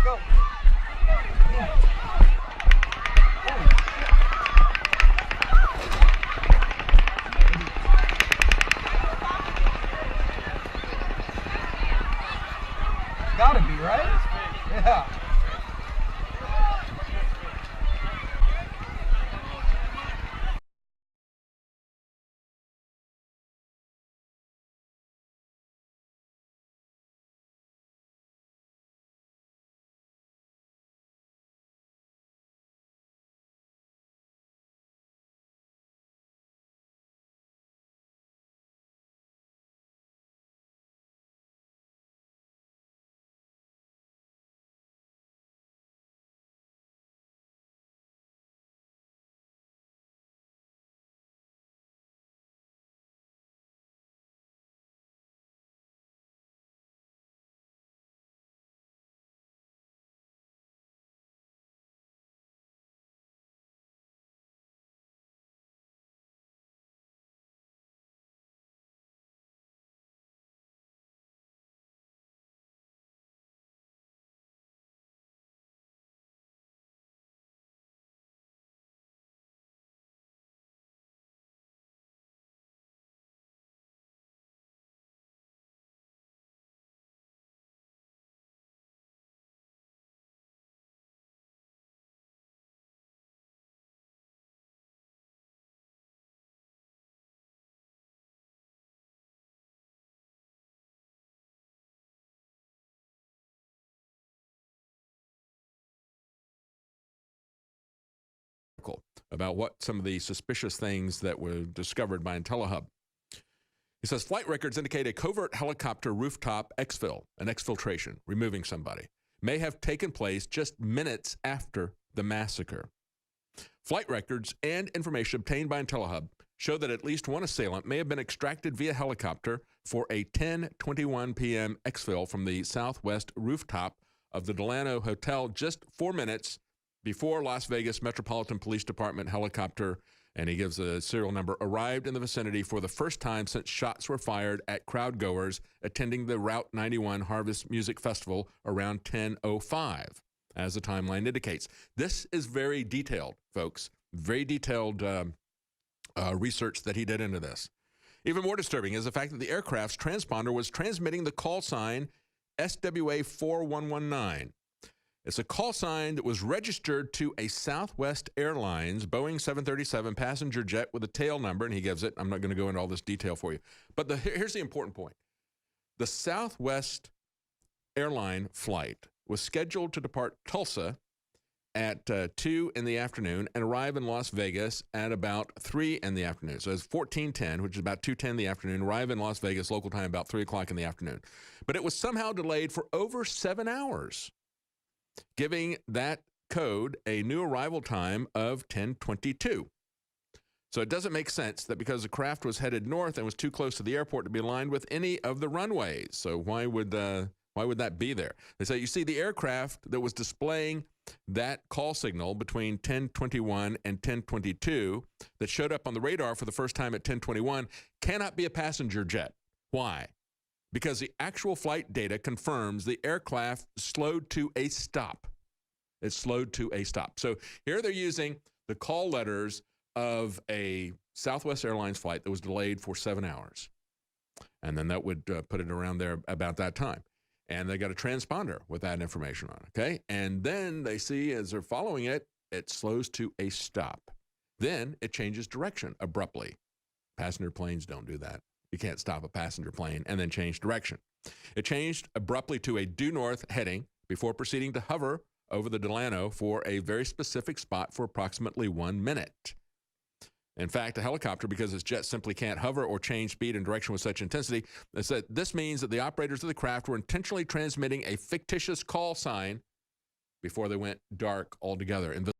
go. Gotta be, right? Yeah. About what some of the suspicious things that were discovered by IntelliHub. He says flight records indicate a covert helicopter rooftop exfil, an exfiltration, removing somebody, may have taken place just minutes after the massacre. Flight records and information obtained by IntelliHub show that at least one assailant may have been extracted via helicopter for a 10:21 p.m. exfil from the southwest rooftop of the Delano Hotel just 4 minutes before Las Vegas Metropolitan Police Department helicopter, and he gives a serial number, arrived in the vicinity for the first time since shots were fired at crowd-goers attending the Route 91 Harvest Music Festival around 10:05, as the timeline indicates. This is very detailed, folks. Very detailed research that he did into this. Even more disturbing is the fact that the aircraft's transponder was transmitting the call sign SWA 4119. It's a call sign that was registered to a Southwest Airlines Boeing 737 passenger jet with a tail number, and he gives it. I'm not going to go into all this detail for you. But here's the important point. The Southwest airline flight was scheduled to depart Tulsa at 2 in the afternoon and arrive in Las Vegas at about 3 in the afternoon. So it's 14:10, which is about 2:10 in the afternoon, arrive in Las Vegas, local time, about 3 o'clock in the afternoon. But it was somehow delayed for over 7 hours, giving that code a new arrival time of 10:22. So it doesn't make sense that because the craft was headed north and was too close to the airport to be aligned with any of the runways. So why would that be there? They say, you see, the aircraft that was displaying that call signal between 10:21 and 10:22 that showed up on the radar for the first time at 10:21 cannot be a passenger jet. Why? Because the actual flight data confirms the aircraft slowed to a stop. It slowed to a stop. So here they're using the call letters of a Southwest Airlines flight that was delayed for 7 hours. And then that would put it around there about that time. And they got a transponder with that information on it, okay? And then they see as they're following it, it slows to a stop. Then it changes direction abruptly. Passenger planes don't do that. You can't stop a passenger plane and then change direction. It changed abruptly to a due north heading before proceeding to hover over the Delano for a very specific spot for approximately 1 minute. In fact, a helicopter, because its jet simply can't hover or change speed and direction with such intensity, they said this means that the operators of the craft were intentionally transmitting a fictitious call sign before they went dark altogether.